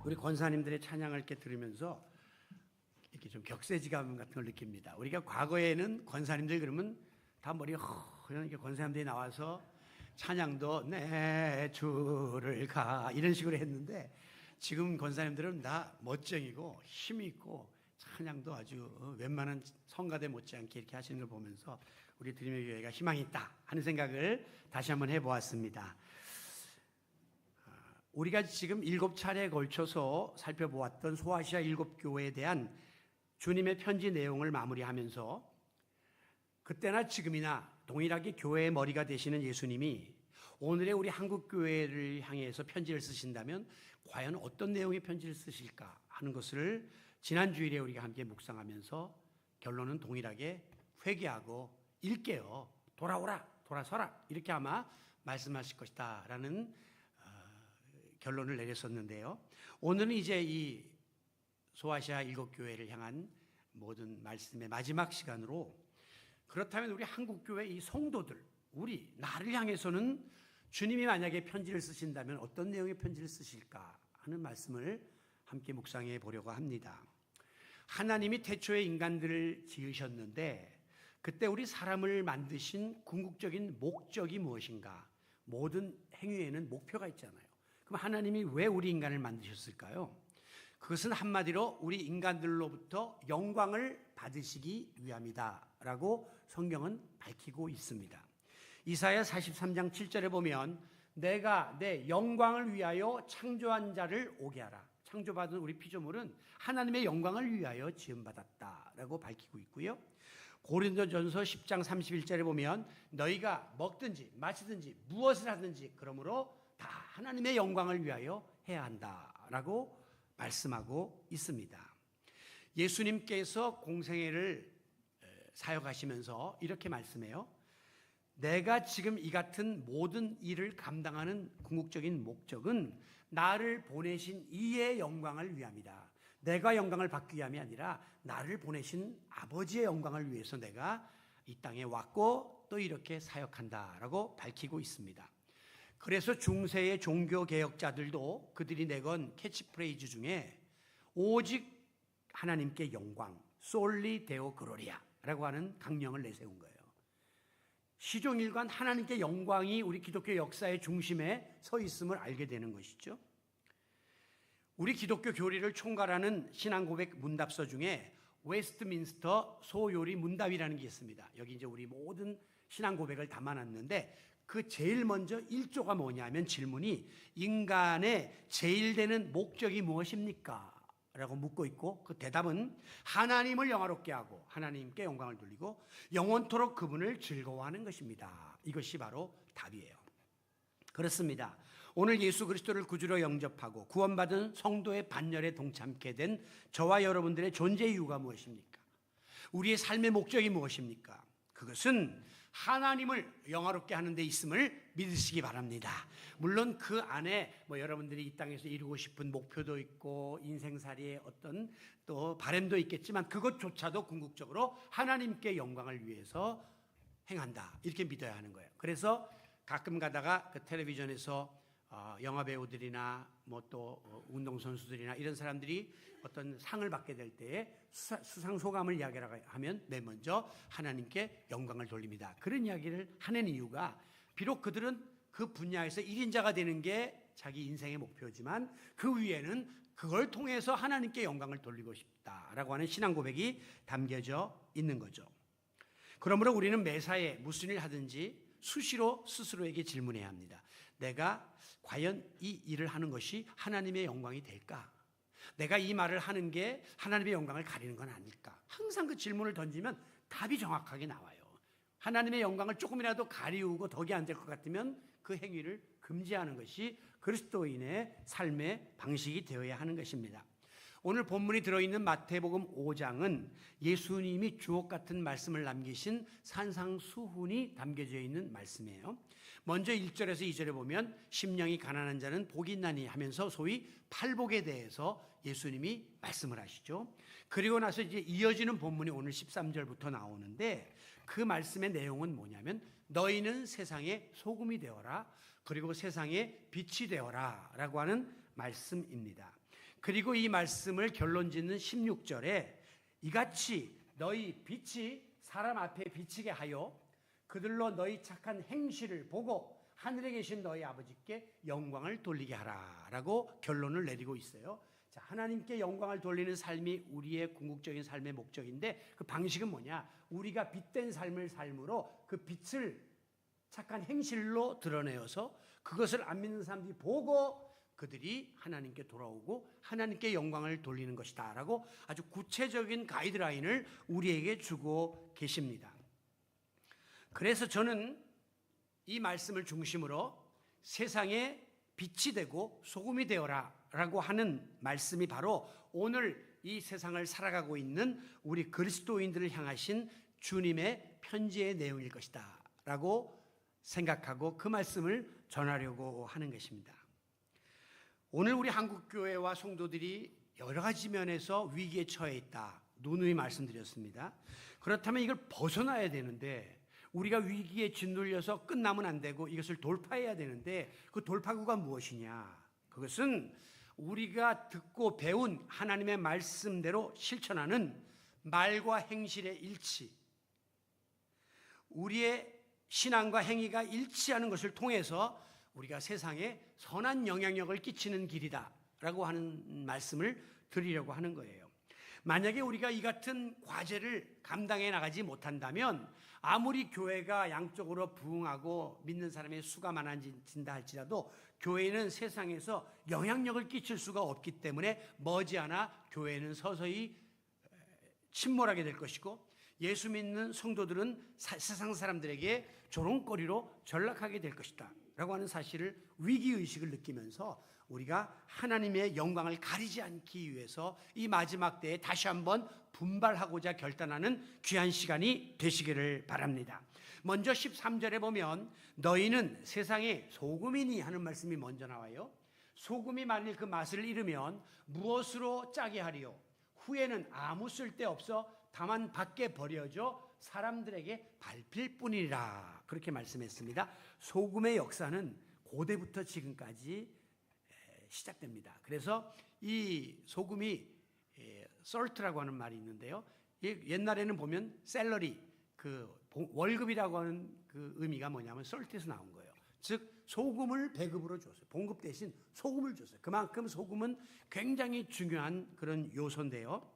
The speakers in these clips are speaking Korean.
우리 권사님들의 찬양을 이렇게 들으면서 이렇게 좀 격세지감 같은 걸 느낍니다. 우리가 과거에는 권사님들 그러면 다 머리가 허연 이렇게 권사님들이 나와서 찬양도 내 주를 가 이런 식으로 했는데 지금 권사님들은 다 멋쟁이고 힘이 있고 찬양도 아주 웬만한 성가대 못지않게 이렇게 하시는 걸 보면서 우리 드림의 교회가 희망이 있다 하는 생각을 다시 한번 해보았습니다. 우리가 지금 7차례에 걸쳐서 살펴보았던 소아시아 7교회에 대한 주님의 편지 내용을 마무리하면서 그때나 지금이나 동일하게 교회의 머리가 되시는 예수님이 오늘의 우리 한국교회를 향해서 편지를 쓰신다면 과연 어떤 내용의 편지를 쓰실까 하는 것을 지난 주일에 우리가 함께 묵상하면서 결론은 동일하게 회개하고 일깨어 돌아오라 돌아서라 이렇게 아마 말씀하실 것이다 라는 결론을 내렸었는데요. 오늘은 이제 이 소아시아 7교회를 향한 모든 말씀의 마지막 시간으로 그렇다면 우리 한국교회 이 성도들 우리 나를 향해서는 주님이 만약에 편지를 쓰신다면 어떤 내용의 편지를 쓰실까 하는 말씀을 함께 묵상해 보려고 합니다. 하나님이 태초에 인간들을 지으셨는데 그때 우리 사람을 만드신 궁극적인 목적이 무엇인가? 모든 행위에는 목표가 있잖아요. 그럼 하나님이 왜 우리 인간을 만드셨을까요? 그것은 한마디로 우리 인간들로부터 영광을 받으시기 위함이다 라고 성경은 밝히고 있습니다. 이사야 43장 7절에 보면 내가 내 영광을 위하여 창조한 자를 오게 하라. 창조받은 우리 피조물은 하나님의 영광을 위하여 지음받았다라고 밝히고 있고요. 고린도전서 10장 31절에 보면 너희가 먹든지 마시든지 무엇을 하든지 그러므로 다 하나님의 영광을 위하여 해야 한다라고 말씀하고 있습니다. 예수님께서 공생애를 사역하시면서 이렇게 말씀해요. 내가 지금 이 같은 모든 일을 감당하는 궁극적인 목적은 나를 보내신 이의 영광을 위함이다. 내가 영광을 받기 위함이 아니라 나를 보내신 아버지의 영광을 위해서 내가 이 땅에 왔고 또 이렇게 사역한다라고 밝히고 있습니다. 그래서 중세의 종교개혁자들도 그들이 내건 캐치프레이즈 중에 오직 하나님께 영광, 솔리 데오 글로리아 라고 하는 강령을 내세운 거예요. 시종일관 하나님께 영광이 우리 기독교 역사의 중심에 서 있음을 알게 되는 것이죠. 우리 기독교 교리를 총괄하는 신앙고백 문답서 중에 웨스트민스터 소요리 문답이라는 게 있습니다. 여기 이제 우리 모든 신앙고백을 담아놨는데 그 제일 먼저 1조가 뭐냐면 질문이 인간의 제일 되는 목적이 무엇입니까? 라고 묻고 있고 그 대답은 하나님을 영화롭게 하고 하나님께 영광을 돌리고 영원토록 그분을 즐거워하는 것입니다. 이것이 바로 답이에요. 그렇습니다. 오늘 예수 그리스도를 구주로 영접하고 구원받은 성도의 반열에 동참케 된 저와 여러분들의 존재 이유가 무엇입니까? 우리의 삶의 목적이 무엇입니까? 그것은 하나님을 영화롭게 하는 데 있음을 믿으시기 바랍니다. 물론 그 안에 여러분들이 이 땅에서 이루고 싶은 목표도 있고 인생살이의 어떤 또 바람도 있겠지만 그것조차도 궁극적으로 하나님께 영광을 위해서 행한다 이렇게 믿어야 하는 거예요. 그래서 가끔 가다가 그 텔레비전에서 영화 배우들이나 또 운동선수들이나 이런 사람들이 어떤 상을 받게 될 때에 수상 소감을 이야기하라고 하면 맨 먼저 하나님께 영광을 돌립니다. 그런 이야기를 하는 이유가 비록 그들은 그 분야에서 1인자가 되는 게 자기 인생의 목표지만 그 위에는 그걸 통해서 하나님께 영광을 돌리고 싶다라고 하는 신앙 고백이 담겨져 있는 거죠. 그러므로 우리는 매사에 무슨 일 하든지 수시로 스스로에게 질문해야 합니다. 내가 과연 이 일을 하는 것이 하나님의 영광이 될까? 내가 이 말을 하는 게 하나님의 영광을 가리는 건 아닐까? 항상 그 질문을 던지면 답이 정확하게 나와요. 하나님의 영광을 조금이라도 가리우고 덕이 안 될 것 같으면 그 행위를 금지하는 것이 그리스도인의 삶의 방식이 되어야 하는 것입니다. 오늘 본문이 들어있는 마태복음 5장은 예수님이 주옥 같은 말씀을 남기신 산상수훈이 담겨져 있는 말씀이에요. 먼저 1절에서 2절에 보면 심령이 가난한 자는 복이 있나니 하면서 소위 팔복에 대해서 예수님이 말씀을 하시죠. 그리고 나서 이제 이어지는 본문이 오늘 13절부터 나오는데 그 말씀의 내용은 뭐냐면 너희는 세상의 소금이 되어라 그리고 세상의 빛이 되어라 라고 하는 말씀입니다. 그리고 이 말씀을 결론 짓는 16절에 이같이 너희 빛이 사람 앞에 비치게 하여 그들로 너희 착한 행실을 보고 하늘에 계신 너희 아버지께 영광을 돌리게 하라 라고 결론을 내리고 있어요. 자, 하나님께 영광을 돌리는 삶이 우리의 궁극적인 삶의 목적인데 그 방식은 뭐냐? 우리가 빛된 삶을 삶으로 그 빛을 착한 행실로 드러내어서 그것을 안 믿는 사람들이 보고 그들이 하나님께 돌아오고 하나님께 영광을 돌리는 것이다 라고 아주 구체적인 가이드라인을 우리에게 주고 계십니다. 그래서 저는 이 말씀을 중심으로 세상에 빛이 되고 소금이 되어라 라고 하는 말씀이 바로 오늘 이 세상을 살아가고 있는 우리 그리스도인들을 향하신 주님의 편지의 내용일 것이다 라고 생각하고 그 말씀을 전하려고 하는 것입니다. 오늘 우리 한국교회와 성도들이 여러 가지 면에서 위기에 처해 있다. 누누이 말씀드렸습니다. 그렇다면 이걸 벗어나야 되는데 우리가 위기에 짓눌려서 끝나면 안 되고 이것을 돌파해야 되는데 그 돌파구가 무엇이냐? 그것은 우리가 듣고 배운 하나님의 말씀대로 실천하는 말과 행실의 일치, 우리의 신앙과 행위가 일치하는 것을 통해서 우리가 세상에 선한 영향력을 끼치는 길이다라고 하는 말씀을 드리려고 하는 거예요. 만약에 우리가 이 같은 과제를 감당해 나가지 못한다면 아무리 교회가 양쪽으로 부흥하고 믿는 사람의 수가 많아진다 할지라도 교회는 세상에서 영향력을 끼칠 수가 없기 때문에 머지않아 교회는 서서히 침몰하게 될 것이고 예수 믿는 성도들은 세상 사람들에게 조롱거리로 전락하게 될 것이다 라고 하는 사실을 위기의식을 느끼면서 우리가 하나님의 영광을 가리지 않기 위해서 이 마지막 때에 다시 한번 분발하고자 결단하는 귀한 시간이 되시기를 바랍니다. 먼저 13절에 보면 너희는 세상의 소금이니 하는 말씀이 먼저 나와요. 소금이 만일 그 맛을 잃으면 무엇으로 짜게 하리요? 후에는 아무 쓸데없어 다만 밖에 버려져 사람들에게 밟힐 뿐이라 그렇게 말씀했습니다. 소금의 역사는 고대부터 지금까지 시작됩니다. 그래서 이 소금이 썰트라고 하는 말이 있는데요. 옛날에는 보면 셀러리, 그 월급이라고 하는 그 의미가 뭐냐면 썰트에서 나온 거예요. 즉 소금을 배급으로 줬어요. 봉급 대신 소금을 줬어요. 그만큼 소금은 굉장히 중요한 그런 요소인데요.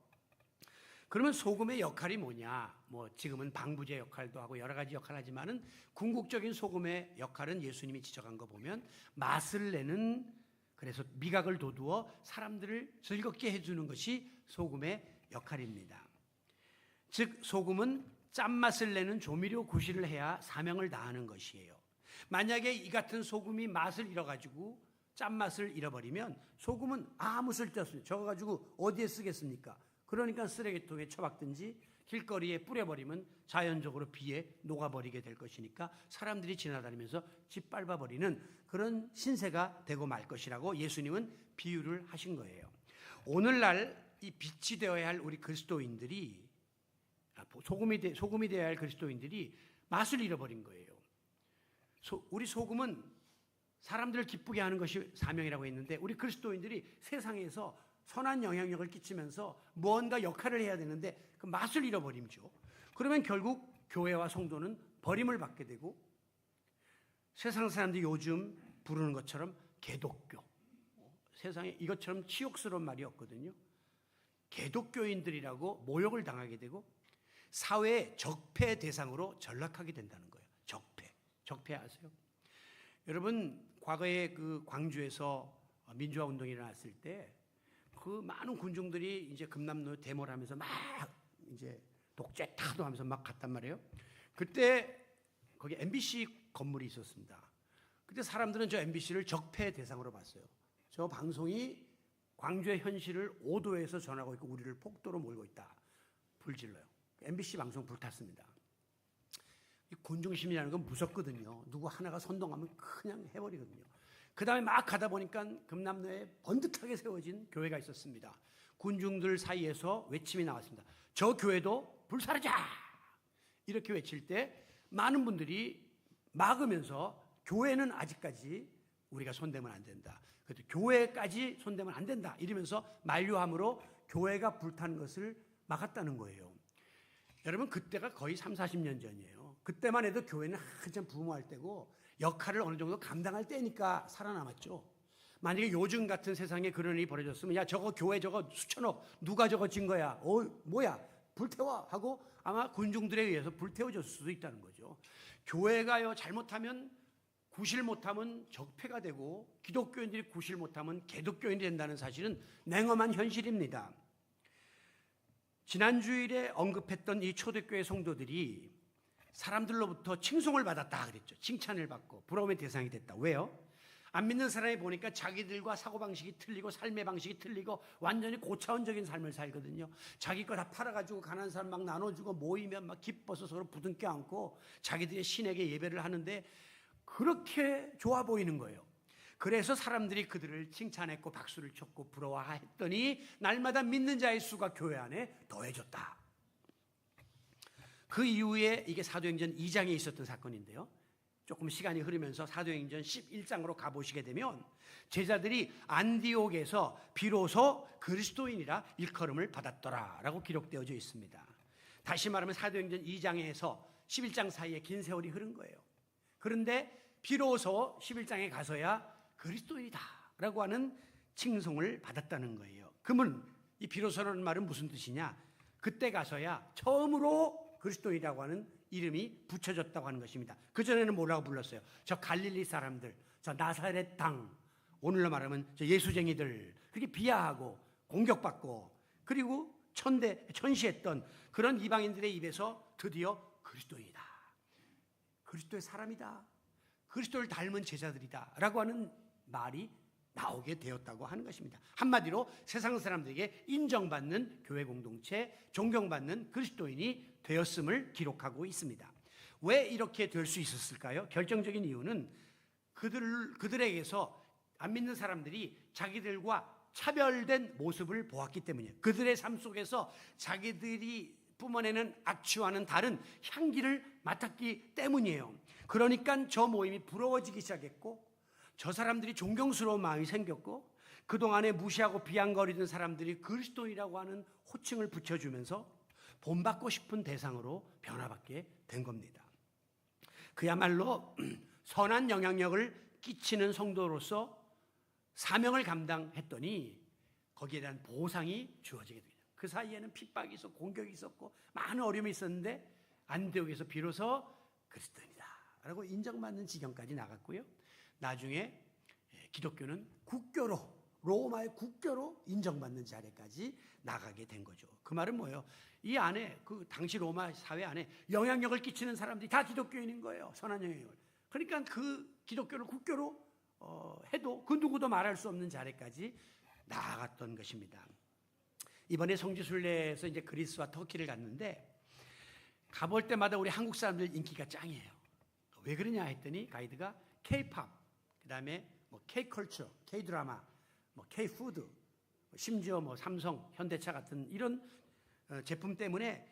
그러면 소금의 역할이 뭐냐? 뭐 지금은 방부제 역할도 하고 여러 가지 역할을 하지만은 궁극적인 소금의 역할은 예수님이 지적한 거 보면 맛을 내는, 그래서 미각을 돋우어 사람들을 즐겁게 해주는 것이 소금의 역할입니다. 즉 소금은 짠맛을 내는 조미료 구실을 해야 사명을 다하는 것이에요. 만약에 이 같은 소금이 맛을 잃어가지고 짠맛을 잃어버리면 소금은 아무 쓸데없어요. 저거 가지고 어디에 쓰겠습니까? 그러니까 쓰레기통에 처박든지 길거리에 뿌려버리면 자연적으로 비에 녹아버리게 될 것이니까 사람들이 지나다니면서 짓밟아버리는 그런 신세가 되고 말 것이라고 예수님은 비유를 하신 거예요. 오늘날 이 빛이 되어야 할 우리 그리스도인들이, 소금이 되어야 할 그리스도인들이 맛을 잃어버린 거예요. 우리 소금은 사람들을 기쁘게 하는 것이 사명이라고 했는데 우리 그리스도인들이 세상에서 선한 영향력을 끼치면서 무언가 역할을 해야 되는데 그 맛을 잃어버림죠. 그러면 결국 교회와 성도는 버림을 받게 되고 세상 사람들이 요즘 부르는 것처럼 개독교, 세상에 이것처럼 치욕스러운 말이 없거든요. 개독교인들이라고 모욕을 당하게 되고 사회의 적폐 대상으로 전락하게 된다는 거예요. 적폐 아세요? 여러분 과거에 그 광주에서 민주화 운동이 일어났을 때 그 많은 군중들이 이제 금남로 데모를 하면서 막 이제 독재 타도하면서 막 갔단 말이에요. 그때 거기 MBC 건물이 있었습니다. 그때 사람들은 저 MBC를 적폐 대상으로 봤어요. 저 방송이 광주의 현실을 오도에서 전하고 있고 우리를 폭도로 몰고 있다. 불질러요. MBC 방송 불탔습니다. 이 군중심리라는 건 무섭거든요. 누구 하나가 선동하면 그냥 해버리거든요. 그 다음에 막 가다 보니까 금남로에 번듯하게 세워진 교회가 있었습니다. 군중들 사이에서 외침이 나왔습니다. 저 교회도 불사르자! 이렇게 외칠 때 많은 분들이 막으면서 교회는 아직까지 우리가 손대면 안 된다. 그래도 교회까지 손대면 안 된다. 이러면서 만류함으로 교회가 불타는 것을 막았다는 거예요. 여러분, 그때가 거의 30-40년 전이에요. 그때만 해도 교회는 한참 부흥할 때고 역할을 어느 정도 감당할 때니까 살아남았죠. 만약에 요즘 같은 세상에 그런 일이 벌어졌으면, 야, 저거 교회 저거 수천억 누가 저거 진 거야, 뭐야, 불태워 하고 아마 군중들에 의해서 불태워졌을 수도 있다는 거죠. 교회가요, 잘못하면, 구실 못하면 적폐가 되고 기독교인들이 구실 못하면 개독교인이 된다는 사실은 냉엄한 현실입니다. 지난 주일에 언급했던 이 초대교회 성도들이 사람들로부터 칭송을 받았다 그랬죠. 칭찬을 받고 부러움의 대상이 됐다. 왜요? 안 믿는 사람이 보니까 자기들과 사고방식이 틀리고 삶의 방식이 틀리고 완전히 고차원적인 삶을 살거든요. 자기 거 다 팔아가지고 가난한 사람 막 나눠주고 모이면 막 기뻐서 서로 부둥켜 안고 자기들의 신에게 예배를 하는데 그렇게 좋아 보이는 거예요. 그래서 사람들이 그들을 칭찬했고 박수를 쳤고 부러워했더니 날마다 믿는 자의 수가 교회 안에 더해졌다. 그 이후에 이게 사도행전 2장에 있었던 사건인데요. 조금 시간이 흐르면서 사도행전 11장으로 가보시게 되면 제자들이 안디옥에서 비로소 그리스도인이라 일컬음을 받았더라라고 기록되어져 있습니다. 다시 말하면 사도행전 2장에서 11장 사이에 긴 세월이 흐른 거예요. 그런데 비로소 11장에 가서야 그리스도인이다라고 하는 칭송을 받았다는 거예요. 그러면 이 비로소라는 말은 무슨 뜻이냐? 그때 가서야 처음으로 그리스도인이라고 하는 이름이 붙여졌다고 하는 것입니다. 그전에는 뭐라고 불렀어요? 저 갈릴리 사람들, 저 나사렛 땅, 오늘로 말하면 저 예수쟁이들, 그렇게 비하하고 공격받고 그리고 천시했던 그런 이방인들의 입에서 드디어 그리스도인이다, 그리스도의 사람이다, 그리스도를 닮은 제자들이다 라고 하는 말이 나오게 되었다고 하는 것입니다. 한마디로 세상 사람들에게 인정받는 교회 공동체, 존경받는 그리스도인이 되었음을 기록하고 있습니다. 왜 이렇게 될 수 있었을까요? 결정적인 이유는 그들에게서 안 믿는 사람들이 자기들과 차별된 모습을 보았기 때문이에요. 그들의 삶 속에서 자기들이 뿜어내는 악취와는 다른 향기를 맡았기 때문이에요. 그러니까 저 모임이 부러워지기 시작했고 저 사람들이 존경스러운 마음이 생겼고 그동안에 무시하고 비양거리던 사람들이 그리스도인이라고 하는 호칭을 붙여주면서 본받고 싶은 대상으로 변화받게 된 겁니다. 그야말로 선한 영향력을 끼치는 성도로서 사명을 감당했더니 거기에 대한 보상이 주어지게 됩니다. 그 사이에는 핍박이 있었고 공격이 있었고 많은 어려움이 있었는데 안디옥에서 비로소 그리스도인이다 라고 인정받는 지경까지 나갔고요. 나중에 기독교는 국교로, 로마의 국교로 인정받는 자리까지 나가게 된 거죠. 그 말은 뭐예요? 이 안에 그 당시 로마 사회 안에 영향력을 끼치는 사람들이 다 기독교인인 거예요. 선한 영향력을. 그러니까 그 기독교를 국교로 해도 그 누구도 말할 수 없는 자리까지 나아갔던 것입니다. 이번에 성지순례에서 이제 그리스와 터키를 갔는데 가볼 때마다 우리 한국 사람들 인기가 짱이에요. 왜 그러냐 했더니 가이드가 K-팝, 그다음에 뭐 K-컬처, K-드라마, 뭐 K-푸드, 심지어 뭐 삼성, 현대차 같은 이런 제품 때문에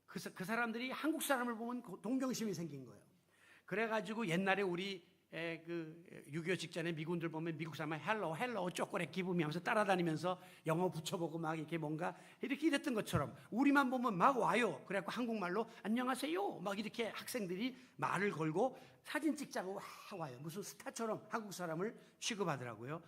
그 사람들이 한국 사람을 보면 동경심이 생긴 거예요. 그래가지고 옛날에 우리 그 6.25 직전에 미군들 보면 미국 사람은 헬로 쪼꼬레 기분이 하면서 따라다니면서 영어 붙여보고 막 이렇게 뭔가 이렇게 이랬던 것처럼 우리만 보면 막 와요. 그래갖고 한국말로 안녕하세요 막 이렇게 학생들이 말을 걸고 사진 찍자고 와요. 무슨 스타처럼 한국 사람을 취급하더라고요.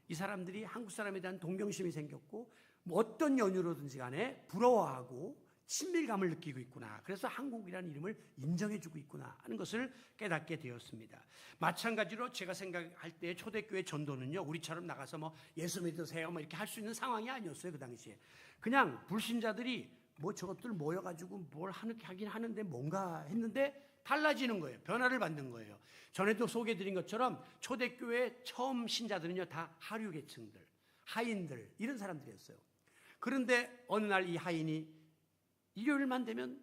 이 사람들이 한국 사람에 대한 동경심이 생겼고 뭐 어떤 연유로든지 간에 부러워하고 친밀감을 느끼고 있구나. 그래서 한국이라는 이름을 인정해주고 있구나 하는 것을 깨닫게 되었습니다. 마찬가지로 제가 생각할 때 초대교회 전도는요, 우리처럼 나가서 뭐 예수 믿으세요 뭐 이렇게 할 수 있는 상황이 아니었어요. 그 당시에 그냥 불신자들이 뭐 저것들 모여가지고 뭘 하긴 하는데 뭔가 했는데 달라지는 거예요. 변화를 받는 거예요. 전에도 소개해드린 것처럼 초대교회 처음 신자들은요 다 하류 계층들, 하인들 이런 사람들이었어요. 그런데 어느 날 이 하인이 일요일만 되면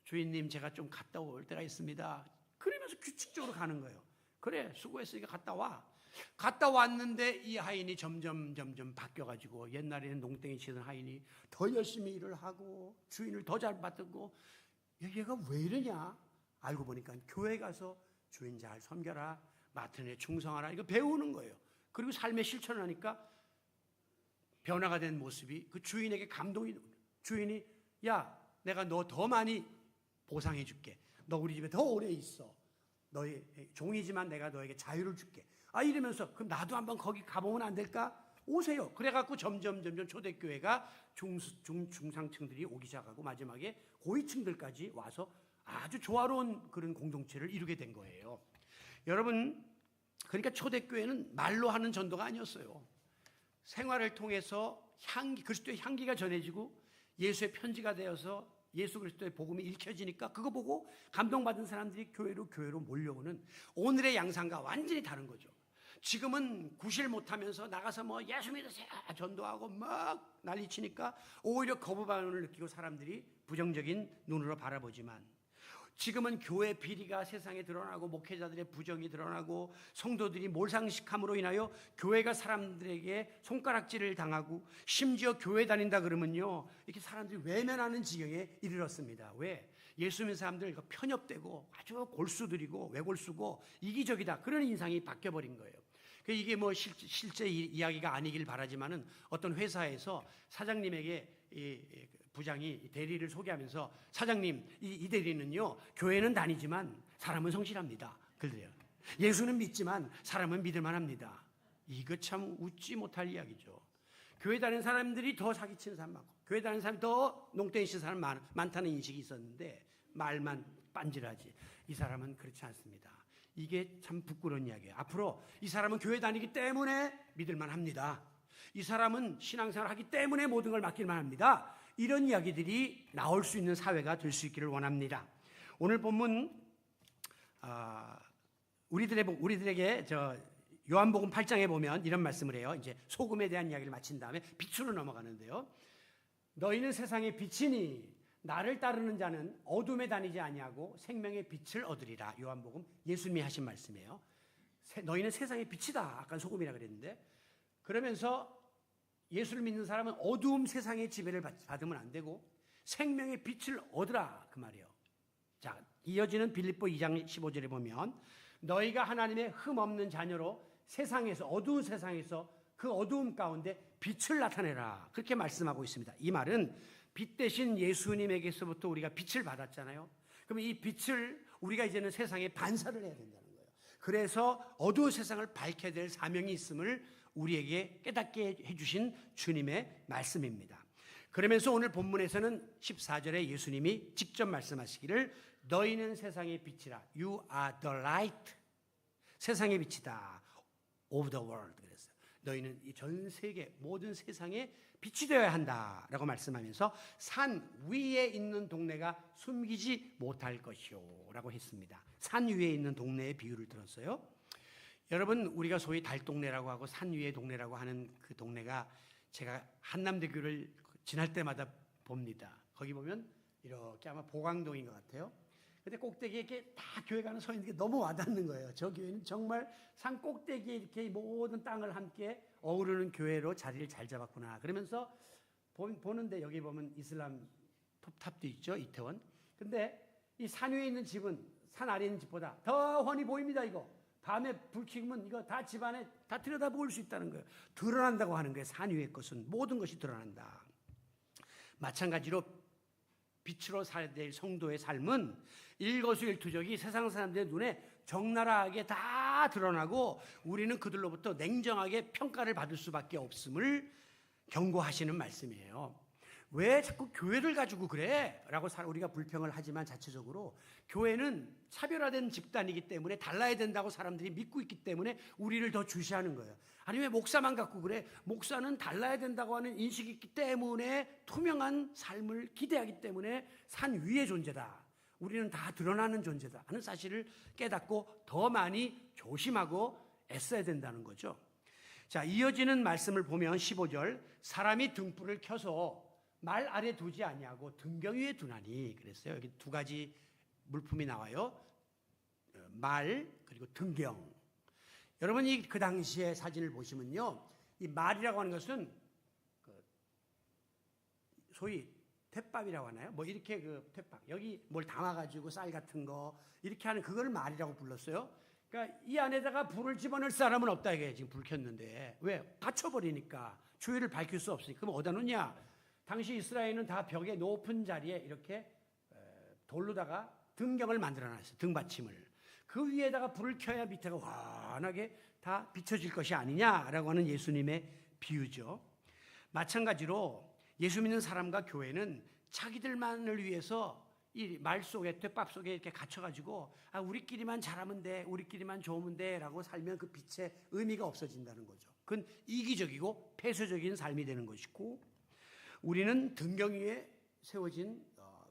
주인님 제가 좀 갔다 올 때가 있습니다. 그러면서 규칙적으로 가는 거예요. 그래 수고했으니까 갔다 와. 갔다 왔는데 이 하인이 점점 바뀌어가지고 옛날에는 농땡이 치던 하인이 더 열심히 일을 하고 주인을 더 잘 받고 얘가 왜 이러냐 알고 보니까 교회 가서 주인 잘 섬겨라 맡은 일 충성하라. 이거 배우는 거예요. 그리고 삶에 실천을 하니까 변화가 된 모습이 그 주인에게 감동이, 주인이 야, 내가 너 더 많이 보상해 줄게. 너 우리 집에 더 오래 있어. 너의 종이지만 내가 너에게 자유를 줄게. 이러면서 그럼 나도 한번 거기 가보면 안 될까? 오세요. 그래갖고 점점 초대교회가 중상층들이 오기 시작하고 마지막에 고위층들까지 와서 아주 조화로운 그런 공동체를 이루게 된 거예요. 여러분, 그러니까 초대교회는 말로 하는 전도가 아니었어요. 생활을 통해서 그리스도의 향기가 전해지고 예수의 편지가 되어서 예수 그리스도의 복음이 읽혀지니까 그거 보고 감동받은 사람들이 교회로 몰려오는 오늘의 양상과 완전히 다른 거죠. 지금은 구실 못하면서 나가서 뭐 예수 믿으세요 전도하고 막 난리치니까 오히려 거부 반응을 느끼고 사람들이 부정적인 눈으로 바라보지만, 지금은 교회 비리가 세상에 드러나고 목회자들의 부정이 드러나고 성도들이 몰상식함으로 인하여 교회가 사람들에게 손가락질을 당하고 심지어 교회 다닌다 그러면요 이렇게 사람들이 외면하는 지경에 이르렀습니다. 왜? 예수 믿는 사람들 편협되고 아주 골수들이고 외골수고 이기적이다 그런 인상이 바뀌어버린 거예요. 이게 뭐 실제 이야기가 아니길 바라지만은 어떤 회사에서 사장님에게 부장이 대리를 소개하면서 사장님 이 대리는요 교회는 다니지만 사람은 성실합니다. 그래요. 예수는 믿지만 사람은 믿을만 합니다. 이거 참 웃지 못할 이야기죠. 교회 다니는 사람들이 더 사기치는 사람 많고 교회 다니는 사람이 더 농땡이 치는 사람 많다는 인식이 있었는데 말만 빤질하지 이 사람은 그렇지 않습니다. 이게 참 부끄러운 이야기예요. 앞으로 이 사람은 교회 다니기 때문에 믿을만 합니다. 이 사람은 신앙생활을 하기 때문에 모든 걸 맡길만 합니다. 이런 이야기들이 나올 수 있는 사회가 될 수 있기를 원합니다. 오늘 본문 우리들에게 요한복음 8장에 보면 이런 말씀을 해요. 이제 소금에 대한 이야기를 마친 다음에 빛으로 넘어가는데요. 너희는 세상의 빛이니 나를 따르는 자는 어둠에 다니지 아니하고 생명의 빛을 얻으리라. 요한복음 예수님이 하신 말씀이에요. 너희는 세상의 빛이다. 아까 소금이라 그랬는데, 그러면서 예수를 믿는 사람은 어두움 세상의 지배를 받으면 안 되고 생명의 빛을 얻으라 그 말이에요. 자, 이어지는 빌립보 2장 15절에 보면 너희가 하나님의 흠 없는 자녀로 세상에서 어두운 세상에서 그 어두움 가운데 빛을 나타내라 그렇게 말씀하고 있습니다. 이 말은 빛 대신 예수님에게서부터 우리가 빛을 받았잖아요. 그러면 이 빛을 우리가 이제는 세상에 반사를 해야 된다는 거예요. 그래서 어두운 세상을 밝혀야 될 사명이 있음을 우리에게 깨닫게 해주신 주님의 말씀입니다. 그러면서 오늘 본문에서는 14절에 예수님이 직접 말씀하시기를 너희는 세상의 빛이라. You are the light. 세상의 빛이다. Of the world. 그랬어요. 너희는 이 전 세계 모든 세상에 빛이 되어야 한다라고 말씀하면서 산 위에 있는 동네가 숨기지 못할 것이요 라고 했습니다. 산 위에 있는 동네의 비유를 들었어요. 여러분, 우리가 소위 달동네라고 하고 산 위의 동네라고 하는 그 동네가 제가 한남대교를 지날 때마다 봅니다. 거기 보면 이렇게 아마 보광동인 것 같아요. 근데 꼭대기에 이렇게 다 교회가 하나 서 있는 게 너무 와닿는 거예요. 저 교회는 정말 산 꼭대기에 이렇게 모든 땅을 함께 어우르는 교회로 자리를 잘 잡았구나. 그러면서 보는데 여기 보면 이슬람 톱탑도 있죠. 이태원. 근데 이 산 위에 있는 집은 산 아래에 있는 집보다 더 훤히 보입니다. 이거. 밤에 불 켜면 이거 다 집안에 다 들여다볼 수 있다는 거예요. 드러난다고 하는 거예요. 산 위의 것은 모든 것이 드러난다. 마찬가지로 빛으로 살아야 될 성도의 삶은 일거수일투족이 세상 사람들의 눈에 적나라하게 다 드러나고 우리는 그들로부터 냉정하게 평가를 받을 수밖에 없음을 경고하시는 말씀이에요. 왜 자꾸 교회를 가지고 그래? 라고 우리가 불평을 하지만 자체적으로 교회는 차별화된 집단이기 때문에 달라야 된다고 사람들이 믿고 있기 때문에 우리를 더 주시하는 거예요. 아니 왜 목사만 갖고 그래? 목사는 달라야 된다고 하는 인식이 있기 때문에 투명한 삶을 기대하기 때문에 산 위의 존재다. 우리는 다 드러나는 존재다 하는 사실을 깨닫고 더 많이 조심하고 애써야 된다는 거죠. 자, 이어지는 말씀을 보면 15절 사람이 등불을 켜서 말 아래 두지 아니하고 등경 위에 두나니 그랬어요. 여기 두 가지 물품이 나와요. 말 그리고 등경. 여러분 그 당시의 사진을 보시면요, 이 말이라고 하는 것은 소위 툇밥이라고 하나요? 뭐 이렇게 그 툇밥 여기 뭘 담아가지고 쌀 같은 거 이렇게 하는 그걸 말이라고 불렀어요. 그러니까 이 안에다가 불을 집어넣을 사람은 없다 이게 지금 불 켰는데 왜? 갇혀버리니까 주위를 밝힐 수 없으니까. 그럼 어디다 놓냐? 당시 이스라엘은 다 벽의 높은 자리에 이렇게 돌로다가 등경을 만들어놨어요. 등받침을. 그 위에다가 불을 켜야 밑에가 환하게 다 비춰질 것이 아니냐라고 하는 예수님의 비유죠. 마찬가지로 예수 믿는 사람과 교회는 자기들만을 위해서 이 말 속에 뒷밥 속에 이렇게 갇혀가지고 우리끼리만 잘하면 돼, 우리끼리만 좋으면 돼라고 살면 그 빛의 의미가 없어진다는 거죠. 그건 이기적이고 폐쇄적인 삶이 되는 것이고, 우리는 등경 위에 세워진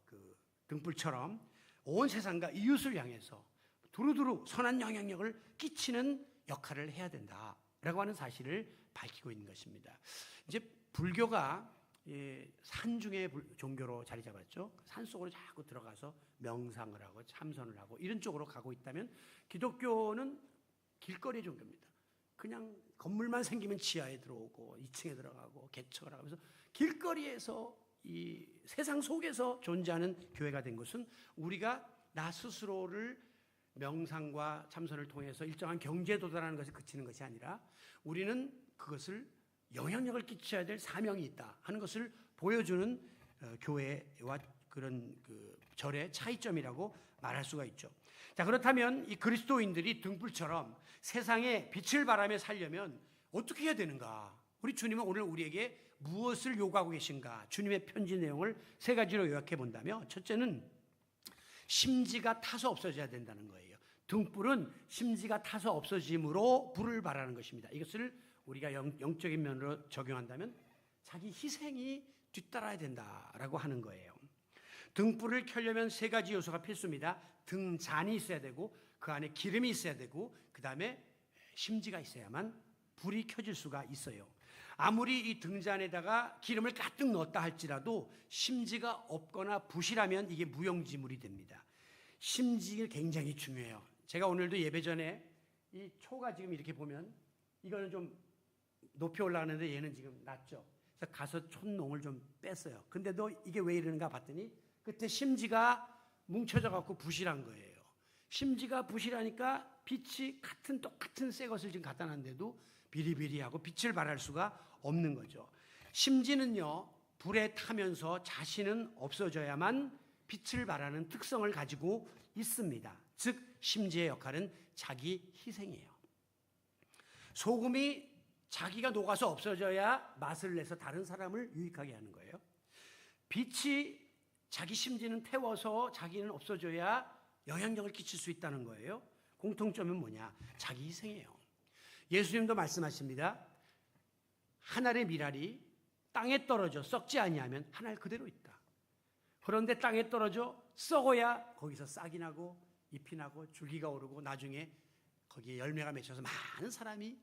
그 등불처럼 온 세상과 이웃을 향해서 두루두루 선한 영향력을 끼치는 역할을 해야 된다라고 하는 사실을 밝히고 있는 것입니다. 이제 불교가 산중의 종교로 자리 잡았죠. 산 속으로 자꾸 들어가서 명상을 하고 참선을 하고 이런 쪽으로 가고 있다면, 기독교는 길거리 종교입니다. 그냥 건물만 생기면 지하에 들어오고 2층에 들어가고 개척을 하면서 길거리에서 이 세상 속에서 존재하는 교회가 된 것은, 우리가 나 스스로를 명상과 참선을 통해서 일정한 경지에 도달하는 것에 그치는 것이 아니라, 우리는 그것을 영향력을 끼쳐야 될 사명이 있다 하는 것을 보여주는 교회와 그런 그 절의 차이점이라고 말할 수가 있죠. 자, 그렇다면 이 그리스도인들이 등불처럼 세상에 빛을 발하며 살려면 어떻게 해야 되는가? 우리 주님은 오늘 우리에게 무엇을 요구하고 계신가? 주님의 편지 내용을 세 가지로 요약해 본다면, 첫째는 심지가 타서 없어져야 된다는 거예요. 등불은 심지가 타서 없어짐으로 불을 발하는 것입니다. 이것을 우리가 영적인 면으로 적용한다면 자기 희생이 뒤따라야 된다라고 하는 거예요. 등불을 켜려면 세 가지 요소가 필수입니다. 등잔이 있어야 되고, 그 안에 기름이 있어야 되고, 그 다음에 심지가 있어야만 불이 켜질 수가 있어요. 아무리 이 등잔에다가 기름을 가득 넣었다 할지라도 심지가 없거나 부실하면 이게 무용지물이 됩니다. 심지가 굉장히 중요해요. 제가 오늘도 예배 전에 이 초가 지금 이렇게 보면 이거는 좀 높이 올라가는데 얘는 지금 낮죠. 그래서 가서 촛농을 좀 뺐어요. 근데도 이게 왜 이러는가 봤더니 끝에 심지가 뭉쳐져 갖고 부실한 거예요. 심지가 부실하니까 빛이 똑같은 새 것을 지금 갖다 놨는데도 비리비리하고 빛을 발할 수가 없는 거죠. 심지는요, 불에 타면서 자신은 없어져야만 빛을 발하는 특성을 가지고 있습니다. 즉 심지의 역할은 자기 희생이에요. 소금이 자기가 녹아서 없어져야 맛을 내서 다른 사람을 유익하게 하는 거예요. 빛이 자기 심지는 태워서 자기는 없어져야 영향력을 끼칠 수 있다는 거예요. 공통점은 뭐냐? 자기 희생이에요. 예수님도 말씀하십니다. 한 알의 밀알이 땅에 떨어져 썩지 아니하면 한 알 그대로 있다. 그런데 땅에 떨어져 썩어야 거기서 싹이 나고 잎이 나고 줄기가 오르고 나중에 거기에 열매가 맺혀서 많은 사람이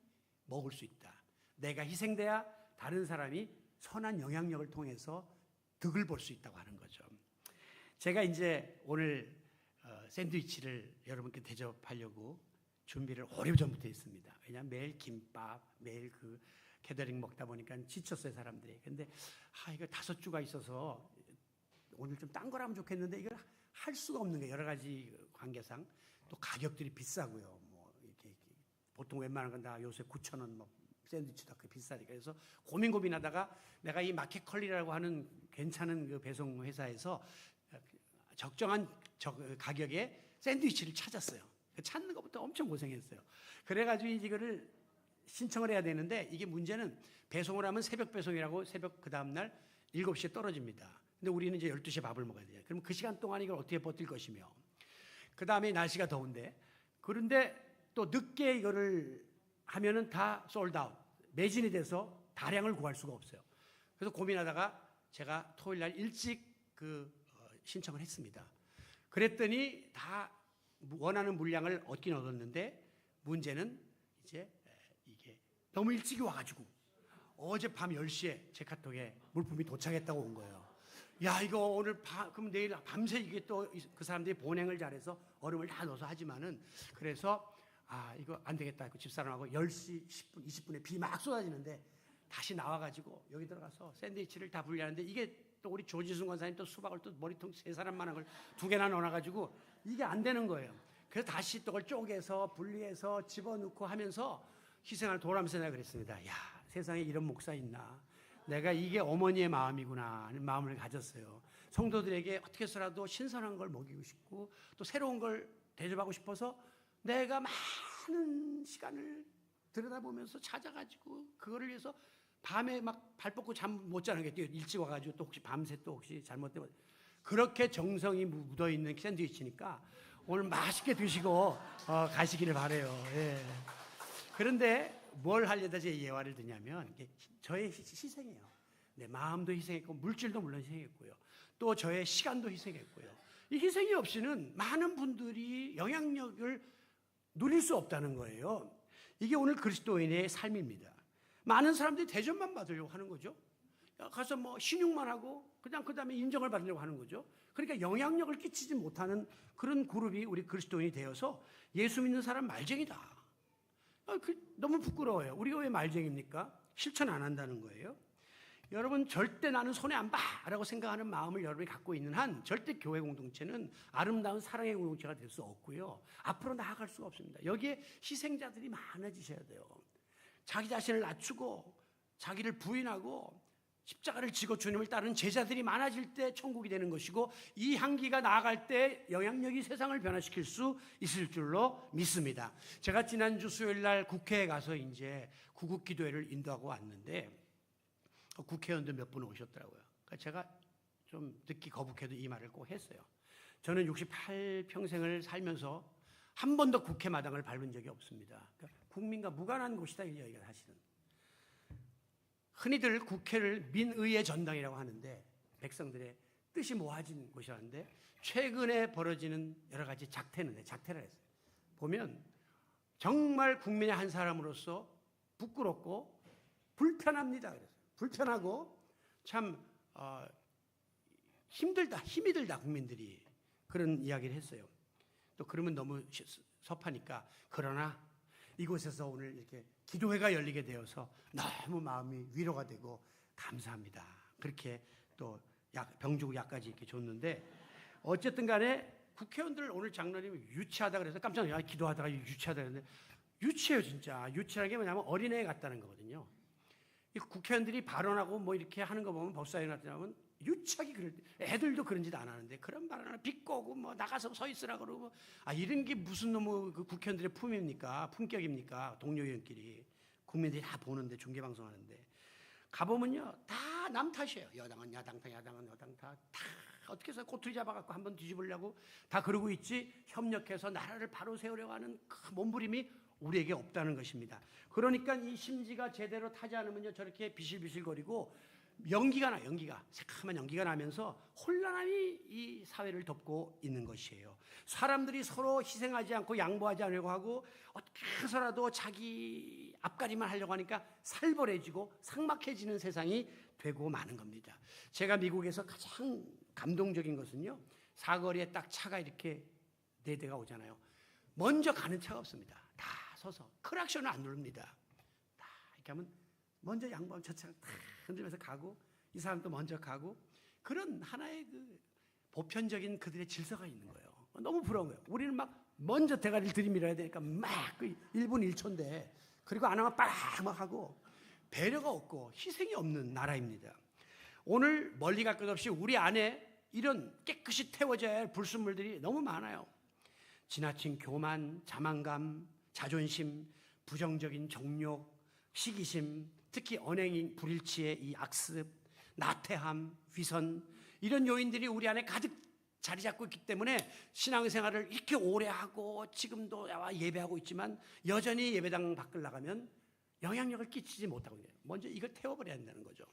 먹을 수 있다. 내가 희생돼야 다른 사람이 선한 영향력을 통해서 득을 볼 수 있다고 하는 거죠. 제가 이제 오늘 샌드위치를 여러분께 대접하려고 준비를 오래전부터 했습니다. 왜냐하면 매일 김밥, 매일 그 캐더링 먹다 보니까 지쳤어요, 사람들이. 근데 이거 5주가 있어서 오늘 좀 딴 거라면 좋겠는데 이걸 할 수가 없는 거예요. 여러 가지 관계상. 또 가격들이 비싸고요. 뭐 이렇게 보통 웬만한 건 다 요새 9,000원 뭐 샌드위치도 그 비싸니까. 그래서 고민하다가 내가 이 마켓컬리라고 하는 괜찮은 그 배송 회사에서 적정한 가격에 샌드위치를 찾았어요. 찾는 것부터 엄청 고생했어요. 그래가지고 이거를 신청을 해야 되는데, 이게 문제는 배송을 하면 새벽 배송이라고 새벽 그 다음날 7시에 떨어집니다. 근데 우리는 이제 12시에 밥을 먹어야 돼요. 그럼 그 시간 동안 이걸 어떻게 버틸 것이며, 그 다음에 날씨가 더운데, 그런데 또 늦게 이거를 하면은 다 솔드아웃, 매진이 돼서 다량을 구할 수가 없어요. 그래서 고민하다가 제가 토요일 날 일찍 신청을 했습니다. 그랬더니 다 원하는 물량을 얻긴 얻었는데, 문제는 이제 이게 너무 일찍이 와가지고 어젯밤 10시에 제 카톡에 물품이 도착했다고 온 거예요. 야, 이거 오늘 그럼 내일 밤새 이게 또 그 사람들이 본행을 잘해서 얼음을 다 넣어서 하지만은, 그래서 이거 안 되겠다. 그 집사람하고 10시 10분, 20분에 비 막 쏟아지는데 다시 나와가지고 여기 들어가서 샌드위치를 다 분리하는데, 이게 또 우리 조지순 권사님 또 수박을 또 머리통 3사람만한 걸 2개나 넣어놔가지고 이게 안 되는 거예요. 그래서 다시 또 그걸 쪼개서 분리해서 집어넣고 하면서 희생을 도라면서 내가 그랬습니다. 야, 세상에 이런 목사 있나? 내가 이게 어머니의 마음이구나 하는 마음을 가졌어요. 성도들에게 어떻게 해서라도 신선한 걸 먹이고 싶고 또 새로운 걸 대접하고 싶어서 내가 많은 시간을 들여다보면서 찾아가지고 그거를 위해서 밤에 막 발 뻗고 잠 못 자는 게 일찍 와가지고 또 혹시 밤새 또 혹시 잘못되면 그렇게 정성이 묻어있는 샌드위치니까 오늘 맛있게 드시고 가시기를 바라요. 예. 그런데 뭘 하려다 제 예화를 드냐면 저의 희생이에요. 내 마음도 희생했고 물질도 물론 희생했고요. 또 저의 시간도 희생했고요. 이 희생이 없이는 많은 분들이 영향력을 누릴 수 없다는 거예요. 이게 오늘 그리스도인의 삶입니다. 많은 사람들이 대접만 받으려고 하는 거죠. 가서 뭐 신용만 하고 그냥 그다음에 인정을 받으려고 하는 거죠. 그러니까 영향력을 끼치지 못하는 그런 그룹이 우리 그리스도인이 되어서 예수 믿는 사람 말쟁이다. 너무 부끄러워요. 우리가 왜 말쟁입니까? 실천 안 한다는 거예요. 여러분 절대 나는 손해 안 봐라고 생각하는 마음을 여러분이 갖고 있는 한 절대 교회 공동체는 아름다운 사랑의 공동체가 될 수 없고요. 앞으로 나아갈 수가 없습니다. 여기에 희생자들이 많아지셔야 돼요. 자기 자신을 낮추고 자기를 부인하고 십자가를 지고 주님을 따르는 제자들이 많아질 때 천국이 되는 것이고 이 향기가 나아갈 때 영향력이 세상을 변화시킬 수 있을 줄로 믿습니다. 제가 지난주 수요일 날 국회에 가서 이제 구국기도회를 인도하고 왔는데 국회의원들 몇 분 오셨더라고요. 그러니까 제가 좀 듣기 거북해도 이 말을 꼭 했어요. 저는 68평생을 살면서 한 번도 국회 마당을 밟은 적이 없습니다. 그러니까 국민과 무관한 곳이다 여기가 사실은. 흔히들 국회를 민의의 전당이라고 하는데 백성들의 뜻이 모아진 곳이라는데 최근에 벌어지는 여러 가지 작태라 했어요. 보면 정말 국민의 한 사람으로서 부끄럽고 불편합니다. 그래서 불편하고 참 힘이 들다 국민들이 그런 이야기를 했어요. 또 그러면 너무 섭하니까 그러나 이곳에서 오늘 이렇게 기도회가 열리게 되어서 너무 마음이 위로가 되고 감사합니다. 그렇게 또 병주고 약까지 이렇게 줬는데 어쨌든 간에 국회의원들 오늘 장로님이 유치하다 그래서 깜짝 놀라서 기도하다가 유치하다 그랬는데 유치해요 진짜. 유치라는 게 뭐냐면 어린애 같다는 거거든요. 이 국회의원들이 발언하고 뭐 이렇게 하는 거 보면 법사위원 같은 경우는 유치하게 그럴 때 애들도 그런 짓 안 하는데 그런 발언을 비꼬고 뭐 나가서 서 있으라 그러고 이런 게 무슨 놈의 그 국회의원들의 품입니까? 품격입니까? 동료 의원끼리 국민들이 다 보는데 중계방송하는데 가보면요 다 남 탓이에요. 여당은 야당 탓, 야당은 여당 탓, 다 어떻게 해서 꼬투리 잡아갖고 한번 뒤집으려고 다 그러고 있지 협력해서 나라를 바로 세우려고 하는 그 몸부림이 우리에게 없다는 것입니다. 그러니까 이 심지가 제대로 타지 않으면요 저렇게 비실비실거리고 연기가 새카만 연기가 나면서 혼란함이 이 사회를 덮고 있는 것이에요. 사람들이 서로 희생하지 않고 양보하지 않으려고 하고 어떻게 해서라도 자기 앞가림만 하려고 하니까 살벌해지고 삭막해지는 세상이 되고 마는 겁니다. 제가 미국에서 가장 감동적인 것은요 사거리에 딱 차가 이렇게 4대가 오잖아요. 먼저 가는 차가 없습니다. 다 서서 크락션을 안 누릅니다. 다 이렇게 하면 먼저 양보하면 저 차를 다 흔들면서 가고 이 사람도 먼저 가고 그런 하나의 그 보편적인 그들의 질서가 있는 거예요. 너무 부러운 거예요. 우리는 막 먼저 대가리를 들이밀어야 되니까 막 1분 1초인데 그리고 안 하면 막 하고 배려가 없고 희생이 없는 나라입니다. 오늘 멀리 갈 것 없이 우리 안에 이런 깨끗이 태워져야 할 불순물들이 너무 많아요. 지나친 교만, 자만감, 자존심, 부정적인 정욕, 시기심, 특히 언행인 불일치의 이 악습, 나태함, 위선 이런 요인들이 우리 안에 가득 자리 잡고 있기 때문에 신앙생활을 이렇게 오래 하고 지금도 예배하고 있지만 여전히 예배당 밖을 나가면 영향력을 끼치지 못하고 있어요. 먼저 이걸 태워버려야 한다는 거죠.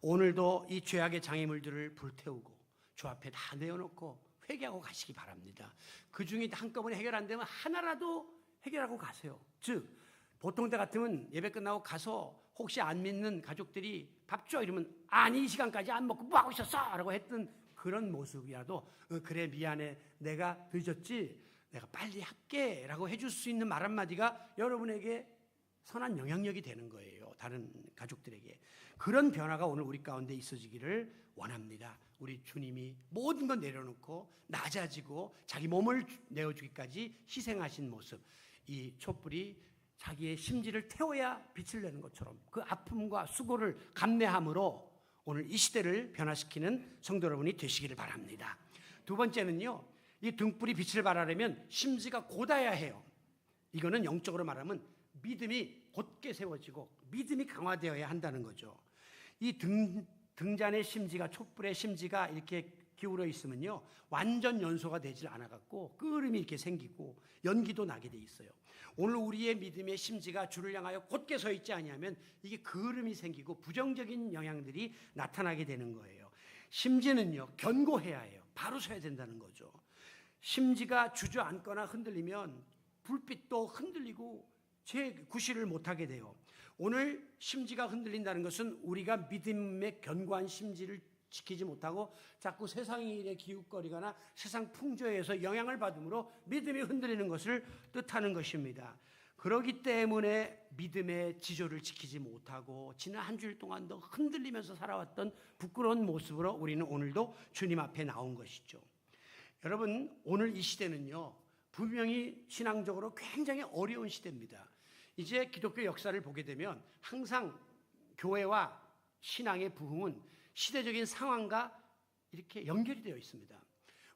오늘도 이 죄악의 장애물들을 불태우고 주 앞에 다 내어놓고 회개하고 가시기 바랍니다. 그 중에 한꺼번에 해결 안 되면 하나라도 해결하고 가세요. 즉 보통 때 같으면 예배 끝나고 가서 혹시 안 믿는 가족들이 밥 줘 이러면 아니 이 시간까지 안 먹고 뭐 하고 있었어? 라고 했던 그런 모습이라도 그래 미안해 내가 늦었지 내가 빨리 할게 라고 해줄 수 있는 말 한마디가 여러분에게 선한 영향력이 되는 거예요. 다른 가족들에게. 그런 변화가 오늘 우리 가운데 있어지기를 원합니다. 우리 주님이 모든 건 내려놓고 낮아지고 자기 몸을 내어주기까지 희생하신 모습, 이 촛불이 자기의 심지를 태워야 빛을 내는 것처럼 그 아픔과 수고를 감내함으로 오늘 이 시대를 변화시키는 성도 여러분이 되시기를 바랍니다. 두 번째는요, 이 등불이 빛을 발하려면 심지가 곧아야 해요. 이거는 영적으로 말하면 믿음이 곧게 세워지고 믿음이 강화되어야 한다는 거죠. 이 등잔의 심지가, 촛불의 심지가 이렇게 기울어 있으면요, 완전 연소가 되질 않아갖고 끓음이 이렇게 생기고 연기도 나게 돼 있어요. 오늘 우리의 믿음의 심지가 주를 향하여 곧게 서 있지 아니하면 이게 그름이 생기고 부정적인 영향들이 나타나게 되는 거예요. 심지는요, 견고해야 해요. 바로 서야 된다는 거죠. 심지가 주저앉거나 흔들리면 불빛도 흔들리고 제 구실을 못하게 돼요. 오늘 심지가 흔들린다는 것은 우리가 믿음의 견고한 심지를 지키지 못하고 자꾸 세상의 일에 기웃거리거나 세상 풍조에서 영향을 받음으로 믿음이 흔들리는 것을 뜻하는 것입니다. 그렇기 때문에 믿음의 지조를 지키지 못하고 지난 한 주일 동안도 흔들리면서 살아왔던 부끄러운 모습으로 우리는 오늘도 주님 앞에 나온 것이죠. 여러분, 오늘 이 시대는요, 분명히 신앙적으로 굉장히 어려운 시대입니다. 이제 기독교 역사를 보게 되면 항상 교회와 신앙의 부흥은 시대적인 상황과 이렇게 연결이 되어 있습니다.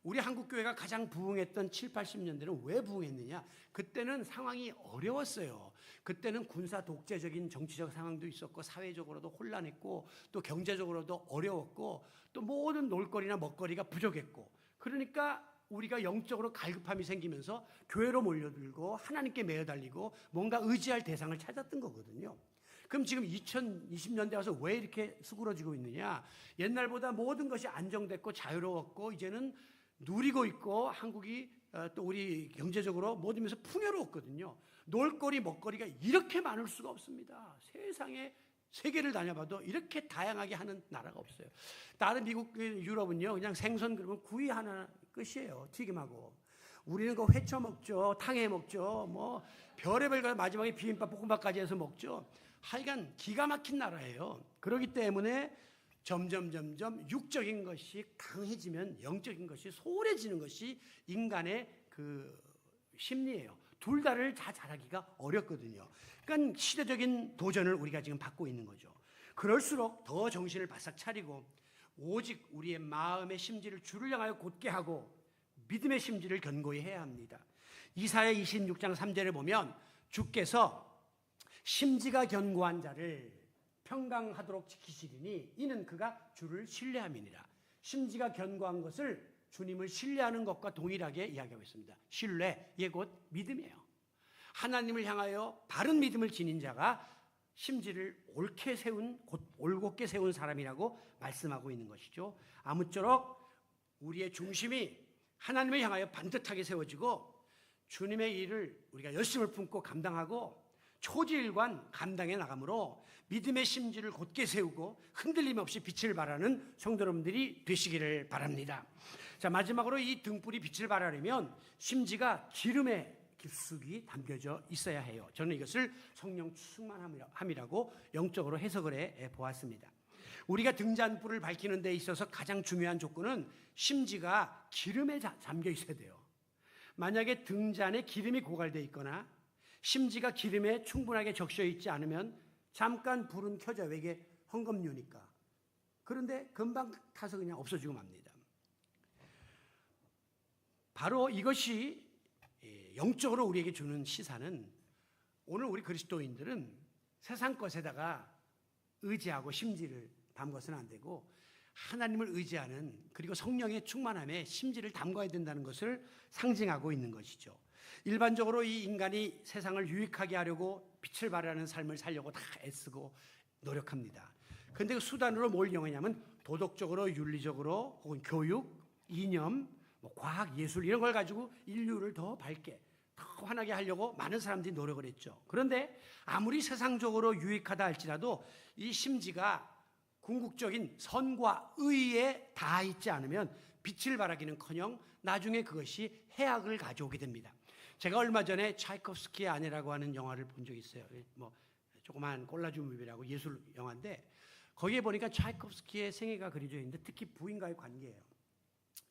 우리 한국교회가 가장 부흥했던 7, 80년대는 왜 부흥했느냐? 그때는 상황이 어려웠어요. 그때는 군사 독재적인 정치적 상황도 있었고 사회적으로도 혼란했고 또 경제적으로도 어려웠고 또 모든 놀거리나 먹거리가 부족했고, 그러니까 우리가 영적으로 갈급함이 생기면서 교회로 몰려들고 하나님께 매어달리고 뭔가 의지할 대상을 찾았던 거거든요. 그럼 지금 2020년대 와서 왜 이렇게 수그러지고 있느냐? 옛날보다 모든 것이 안정됐고 자유로웠고 이제는 누리고 있고 한국이 또 우리 경제적으로 모든 면에서 풍요로웠거든요. 놀거리 먹거리가 이렇게 많을 수가 없습니다. 세상에 세계를 다녀봐도 이렇게 다양하게 하는 나라가 없어요. 다른 미국, 유럽은요, 그냥 생선 그러면 구이 하나 끝이에요. 튀김하고. 우리는 그 회쳐 먹죠. 탕해 먹죠. 뭐 별의별 마지막에 비빔밥 볶음밥까지 해서 먹죠. 하여간 기가 막힌 나라예요. 그렇기 때문에 점점 육적인 것이 강해지면 영적인 것이 소홀해지는 것이 인간의 그 심리예요. 둘 다를 다 잘하기가 어렵거든요. 그러니까 시대적인 도전을 우리가 지금 받고 있는 거죠. 그럴수록 더 정신을 바싹 차리고 오직 우리의 마음의 심지를 주를 향하여 곧게 하고 믿음의 심지를 견고히 해야 합니다. 이사야 26장 3절에 보면 주께서 심지가 견고한 자를 평강하도록 지키시리니 이는 그가 주를 신뢰함이니라. 심지가 견고한 것을 주님을 신뢰하는 것과 동일하게 이야기하고 있습니다. 신뢰, 이게 곧 믿음이에요. 하나님을 향하여 바른 믿음을 지닌 자가 심지를 옳게 세운, 곧 올곧게 세운 사람이라고 말씀하고 있는 것이죠. 아무쪼록 우리의 중심이 하나님을 향하여 반듯하게 세워지고 주님의 일을 우리가 열심을 품고 감당하고 초지일관 감당해 나가므로 믿음의 심지를 곧게 세우고 흔들림 없이 빛을 발하는 성도 여러분들이 되시기를 바랍니다. 자, 마지막으로 이 등불이 빛을 발하려면 심지가 기름의 깊숙이 담겨져 있어야 해요. 저는 이것을 성령 충만함이라고 영적으로 해석을 해 보았습니다. 우리가 등잔불을 밝히는 데 있어서 가장 중요한 조건은 심지가 기름에 잠겨 있어야 돼요. 만약에 등잔에 기름이 고갈되어 있거나 심지가 기름에 충분하게 적셔 있지 않으면 잠깐 불은 켜져요. 이게 헝겊유니까. 그런데 금방 타서 그냥 없어지고 맙니다. 바로 이것이 영적으로 우리에게 주는 시사는 오늘 우리 그리스도인들은 세상 것에다가 의지하고 심지를 담궈서는 안 되고 하나님을 의지하는, 그리고 성령의 충만함에 심지를 담궈야 된다는 것을 상징하고 있는 것이죠. 일반적으로 이 인간이 세상을 유익하게 하려고 빛을 발하는 삶을 살려고 다 애쓰고 노력합니다. 그런데 그 수단으로 뭘 이용하냐면 도덕적으로, 윤리적으로, 혹은 교육, 이념, 과학, 예술 이런 걸 가지고 인류를 더 밝게, 더 환하게 하려고 많은 사람들이 노력을 했죠. 그런데 아무리 세상적으로 유익하다 할지라도 이 심지가 궁극적인 선과 의에 닿아 있지 않으면 빛을 발하기는커녕 나중에 그것이 해악을 가져오게 됩니다. 제가 얼마 전에 차이콥스키의 아내라고 하는 영화를 본 적이 있어요. 조그만 콜라주 무비라고 예술 영화인데 거기에 보니까 차이콥스키의 생애가 그려져 있는데 특히 부인과의 관계예요.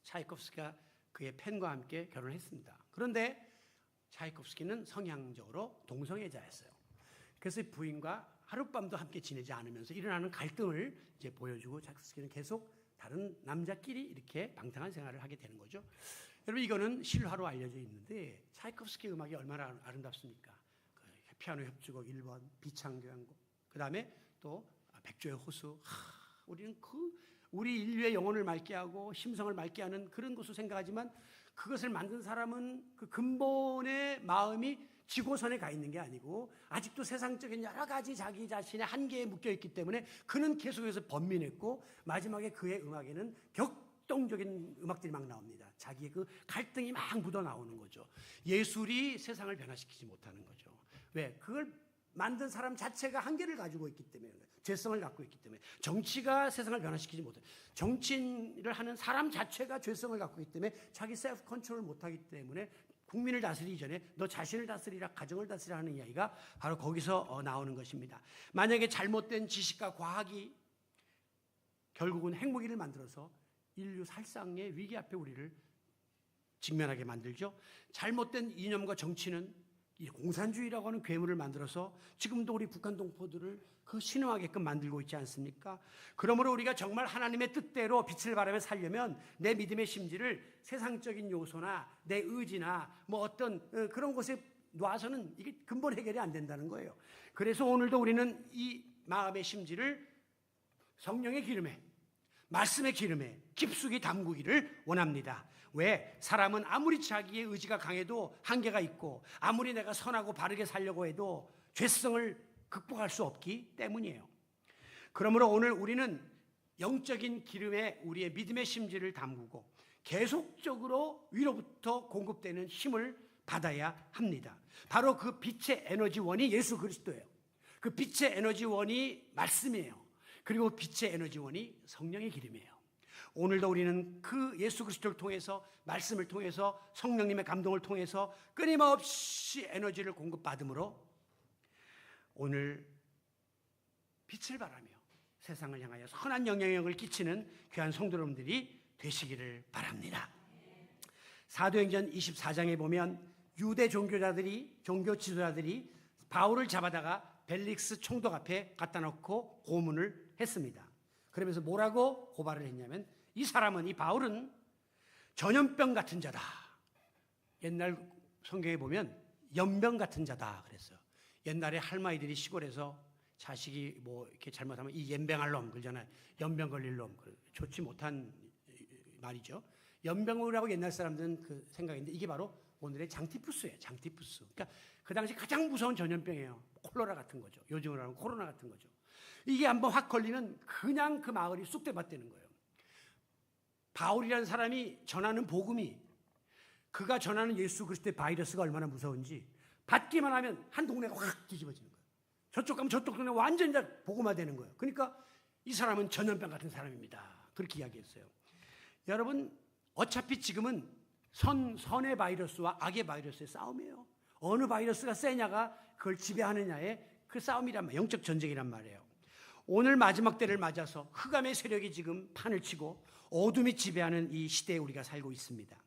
차이콥스키가 그의 팬과 함께 결혼했습니다. 그런데 차이콥스키는 성향적으로 동성애자였어요. 그래서 부인과 하룻밤도 함께 지내지 않으면서 일어나는 갈등을 이제 보여주고 차이콥스키는 계속 다른 남자끼리 이렇게 방탕한 생활을 하게 되는 거죠. 여러분 이거는 실화로 알려져 있는데 차이콥스키 음악이 얼마나 아름답습니까? 그 피아노 협주곡 1번, 비창교향곡, 그 다음에 또 백조의 호수. 우리는 우리 인류의 영혼을 맑게 하고 심성을 맑게 하는 그런 것을 생각하지만 그것을 만든 사람은 그 근본의 마음이 지고선에 가 있는 게 아니고 아직도 세상적인 여러 가지 자기 자신의 한계에 묶여 있기 때문에 그는 계속해서 번민했고 마지막에 그의 음악에는 격동적인 음악들이 막 나옵니다. 자기의 그 갈등이 막 묻어 나오는 거죠. 예술이 세상을 변화시키지 못하는 거죠. 왜? 그걸 만든 사람 자체가 한계를 가지고 있기 때문에, 죄성을 갖고 있기 때문에. 정치가 세상을 변화시키지 못해요. 정치를 하는 사람 자체가 죄성을 갖고 있기 때문에 자기 셀프 컨트롤을 못하기 때문에 국민을 다스리기 전에 너 자신을 다스리라, 가정을 다스리라 하는 이야기가 바로 거기서 나오는 것입니다. 만약에 잘못된 지식과 과학이 결국은 핵무기를 만들어서 인류 살상의 위기 앞에 우리를 직면하게 만들죠. 잘못된 이념과 정치는 이 공산주의라고 하는 괴물을 만들어서 지금도 우리 북한 동포들을 그 신음하게끔 만들고 있지 않습니까? 그러므로 우리가 정말 하나님의 뜻대로 빛을 발하며 살려면 내 믿음의 심지를 세상적인 요소나 내 의지나 뭐 어떤 그런 곳에 놔서는 이게 근본 해결이 안 된다는 거예요. 그래서 오늘도 우리는 이 마음의 심지를 성령의 기름에, 말씀의 기름에 깊숙이 담그기를 원합니다. 왜? 사람은 아무리 자기의 의지가 강해도 한계가 있고 아무리 내가 선하고 바르게 살려고 해도 죄성을 극복할 수 없기 때문이에요. 그러므로 오늘 우리는 영적인 기름에 우리의 믿음의 심지를 담그고 계속적으로 위로부터 공급되는 힘을 받아야 합니다. 바로 그 빛의 에너지원이 예수 그리스도예요. 그 빛의 에너지원이 말씀이에요. 그리고 빛의 에너지원이 성령의 기름이에요. 오늘도 우리는 그 예수 그리스도를 통해서, 말씀을 통해서, 성령님의 감동을 통해서 끊임없이 에너지를 공급받음으로 오늘 빛을 발하며 세상을 향하여 선한 영향력을 끼치는 귀한 성도 여러분들이 되시기를 바랍니다. 사도행전 24장에 보면 유대 종교자들이, 종교 지도자들이 바울을 잡아다가 벨릭스 총독 앞에 갖다 놓고 고문을 했습니다. 그러면서 뭐라고 고발을 했냐면 이 사람은, 이 바울은 전염병 같은 자다. 옛날 성경에 보면 연병 같은 자다 그랬어요. 옛날에 할머니들이 시골에서 자식이 뭐 이렇게 잘못하면 이 연병할 놈 그러잖아요. 연병 걸릴 놈. 좋지 못한 말이죠. 연병이라고 옛날 사람들은 그 생각인데 이게 바로 오늘의 장티푸스예요. 장티푸스. 그러니까 그 당시 가장 무서운 전염병이에요. 콜레라 같은 거죠. 요즘으로 하면 코로나 같은 거죠. 이게 한번 확 걸리면 그냥 그 마을이 쑥대밭되는 거예요. 바울이라는 사람이 전하는 복음이, 그가 전하는 예수 그리스도의 바이러스가 얼마나 무서운지 받기만 하면 한 동네가 확 뒤집어지는 거예요. 저쪽 가면 저쪽 동네 완전히 다 복음화되는 거예요. 그러니까 이 사람은 전염병 같은 사람입니다. 그렇게 이야기했어요. 여러분, 어차피 지금은 선의 바이러스와 악의 바이러스의 싸움이에요. 어느 바이러스가 세냐가 그걸 지배하느냐의 그 싸움이란 말, 영적 전쟁이란 말이에요. 오늘 마지막 때를 맞아서 흑암의 세력이 지금 판을 치고 어둠이 지배하는 이 시대에 우리가 살고 있습니다.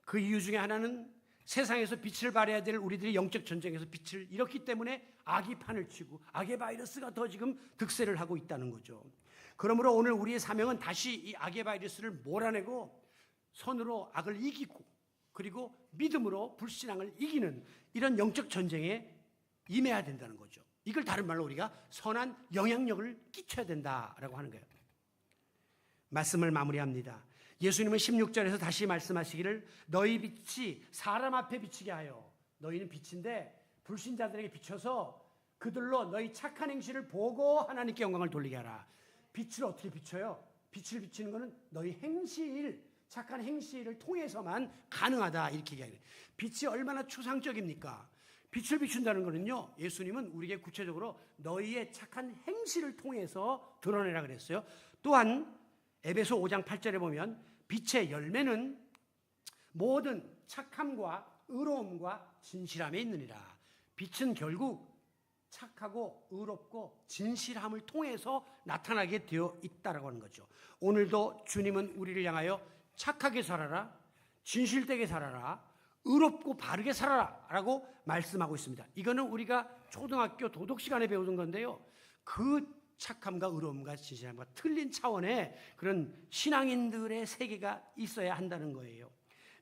그 이유 중에 하나는 세상에서 빛을 발해야 될 우리들이 영적 전쟁에서 빛을 잃었기 때문에 악이 판을 치고 악의 바이러스가 더 지금 득세를 하고 있다는 거죠. 그러므로 오늘 우리의 사명은 다시 이 악의 바이러스를 몰아내고 선으로 악을 이기고 그리고 믿음으로 불신앙을 이기는 이런 영적 전쟁에 임해야 된다는 거죠. 이걸 다른 말로 우리가 선한 영향력을 끼쳐야 된다라고 하는 거예요. 말씀을 마무리합니다. 예수님은 16절에서 다시 말씀하시기를 너희 빛이 사람 앞에 비치게 하여, 너희는 빛인데 불신자들에게 비춰서 그들로 너희 착한 행실을 보고 하나님께 영광을 돌리게 하라. 빛을 어떻게 비춰요? 빛을 비치는 것은 너희 행실, 착한 행실을 통해서만 가능하다 이렇게 얘기해요. 빛이 얼마나 추상적입니까? 빛을 비춘다는 것은요, 예수님은 우리에게 구체적으로 너희의 착한 행실을 통해서 드러내라 그랬어요. 또한 에베소 5장 8절에 보면 빛의 열매는 모든 착함과 의로움과 진실함에 있느니라. 빛은 결국 착하고 의롭고 진실함을 통해서 나타나게 되어 있다라고 하는 거죠. 오늘도 주님은 우리를 향하여 착하게 살아라, 진실되게 살아라, 의롭고 바르게 살아라 라고 말씀하고 있습니다. 이거는 우리가 초등학교 도덕 시간에 배우는 건데요, 그 착함과 의로움과 진실함과 틀린 차원의 그런 신앙인들의 세계가 있어야 한다는 거예요.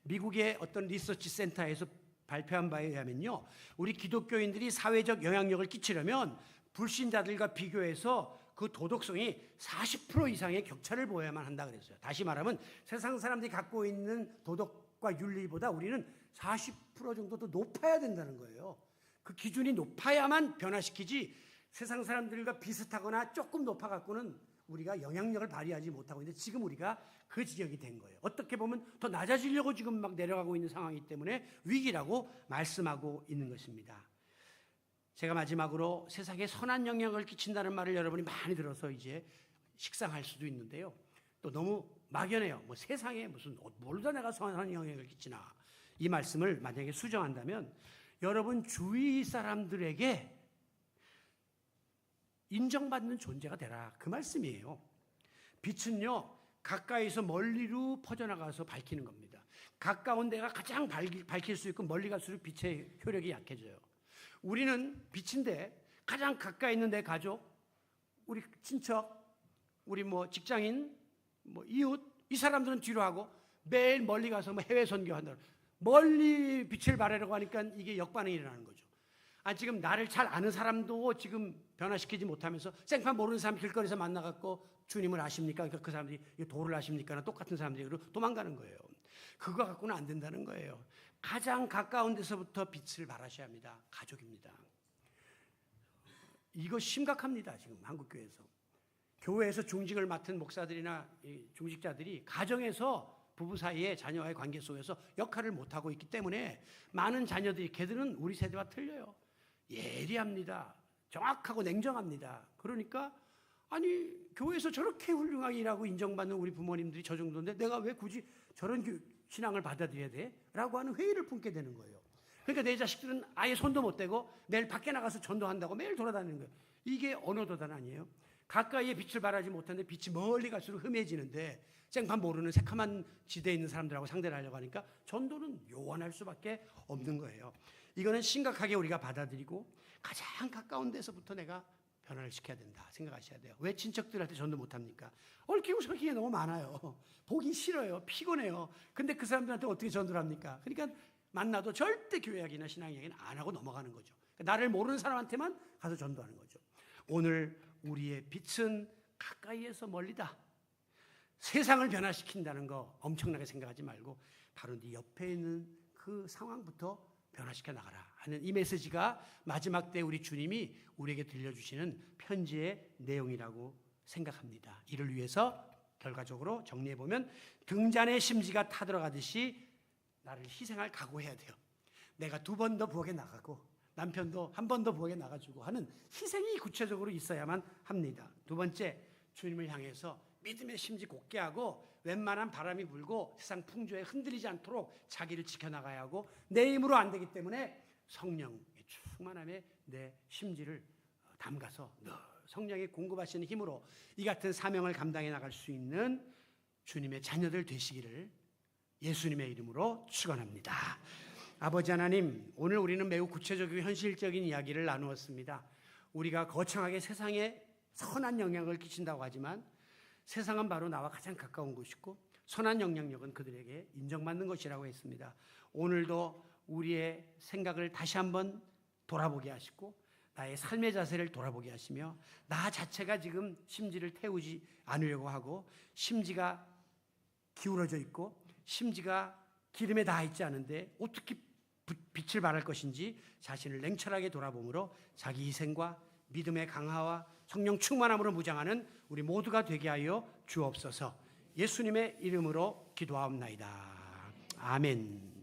미국의 어떤 리서치 센터에서 발표한 바에 의하면요, 우리 기독교인들이 사회적 영향력을 끼치려면 불신자들과 비교해서 그 도덕성이 40% 이상의 격차를 보여야만 한다 그랬어요. 다시 말하면 세상 사람들이 갖고 있는 도덕과 윤리보다 우리는 40% 정도 더 높아야 된다는 거예요. 그 기준이 높아야만 변화시키지, 세상 사람들과 비슷하거나 조금 높아갖고는 우리가 영향력을 발휘하지 못하고 있는데, 지금 우리가 그 지경이 된 거예요. 어떻게 보면 더 낮아지려고 지금 막 내려가고 있는 상황이기 때문에 위기라고 말씀하고 있는 것입니다. 제가 마지막으로 세상에 선한 영향을 끼친다는 말을 여러분이 많이 들어서 이제 식상할 수도 있는데요, 또 너무 막연해요. 뭐 세상에 무슨 뭘로 내가 선한 영향을 끼치나, 이 말씀을 만약에 수정한다면 여러분 주위 사람들에게 인정받는 존재가 되라, 그 말씀이에요. 빛은요, 가까이서 멀리로 퍼져나가서 밝히는 겁니다. 가까운 데가 가장 밝힐 수 있고, 멀리 갈수록 빛의 효력이 약해져요. 우리는 빛인데 가장 가까이 있는 내 가족, 우리 친척, 우리 뭐 직장인, 뭐 이웃, 이 사람들은 뒤로 하고 매일 멀리 가서 뭐 해외 선교한다, 멀리 빛을 발하려고 하니까 이게 역반응이 일어나는 거죠. 지금 나를 잘 아는 사람도 지금 변화시키지 못하면서 생판 모르는 사람 길거리에서 만나갖고 주님을 아십니까? 그러니까 그 사람들이 도를 아십니까? 똑같은 사람들이 도망가는 거예요. 그거 갖고는 안 된다는 거예요. 가장 가까운 데서부터 빛을 발하셔야 합니다. 가족입니다. 이거 심각합니다. 지금 한국교회에서. 교회에서 중직을 맡은 목사들이나 중직자들이 가정에서 부부 사이에 자녀와의 관계 속에서 역할을 못하고 있기 때문에 많은 자녀들이, 걔들은 우리 세대와 틀려요. 예리합니다. 정확하고 냉정합니다. 그러니까 아니 교회에서 저렇게 훌륭하게 일하고 인정받는 우리 부모님들이 저 정도인데 내가 왜 굳이 저런 신앙을 받아들여야 돼? 라고 하는 회의를 품게 되는 거예요. 그러니까 내 자식들은 아예 손도 못 대고 매일 밖에 나가서 전도한다고 매일 돌아다니는 거예요. 이게 언어도단 아니에요? 가까이에 빛을 발하지 못하는데 빛이 멀리 갈수록 흠해지는데, 생판 모르는 새카만 지대에 있는 사람들하고 상대를 하려고 하니까 전도는 요원할 수밖에 없는 거예요. 이거는 심각하게 우리가 받아들이고 가장 가까운 데서부터 내가 변화를 시켜야 된다 생각하셔야 돼요. 왜 친척들한테 전도 못합니까? 얽히고 설키게 너무 많아요. 보기 싫어요. 피곤해요. 근데 그 사람들한테 어떻게 전도를 합니까? 그러니까 만나도 절대 교회학이나 신앙 이야기는 안 하고 넘어가는 거죠. 나를 모르는 사람한테만 가서 전도하는 거죠. 오늘 우리의 빛은 가까이에서 멀리다. 세상을 변화시킨다는 거 엄청나게 생각하지 말고 바로 네 옆에 있는 그 상황부터 변화시켜 나가라 하는 이 메시지가 마지막 때 우리 주님이 우리에게 들려주시는 편지의 내용이라고 생각합니다. 이를 위해서 결과적으로 정리해보면 등잔에 심지가 타들어가듯이 나를 희생할 각오해야 돼요. 내가 2번 더 부엌에 나가고 남편도 한 번 더 부엌에 나가주고 하는 희생이 구체적으로 있어야만 합니다. 2번째, 주님을 향해서 믿음의 심지 굳게 하고 웬만한 바람이 불고 세상 풍조에 흔들리지 않도록 자기를 지켜나가야 하고, 내 힘으로 안 되기 때문에 성령의 충만함에 내 심지를 담가서 성령이 공급하시는 힘으로 이 같은 사명을 감당해 나갈 수 있는 주님의 자녀들 되시기를 예수님의 이름으로 축원합니다. 아버지 하나님, 오늘 우리는 매우 구체적이고 현실적인 이야기를 나누었습니다. 우리가 거창하게 세상에 선한 영향을 끼친다고 하지만 세상은 바로 나와 가장 가까운 곳이고 선한 영향력은 그들에게 인정받는 것이라고 했습니다. 오늘도 우리의 생각을 다시 한번 돌아보게 하시고 나의 삶의 자세를 돌아보게 하시며 나 자체가 지금 심지를 태우지 않으려고 하고 심지가 기울어져 있고 심지가 기름에 닿아 있지 않은데 어떻게 빛을 발할 것인지 자신을 냉철하게 돌아보므로 자기 희생과 믿음의 강화와 성령 충만함으로 무장하는 우리 모두가 되게 하여 주옵소서. 예수님의 이름으로 기도하옵나이다. 아멘.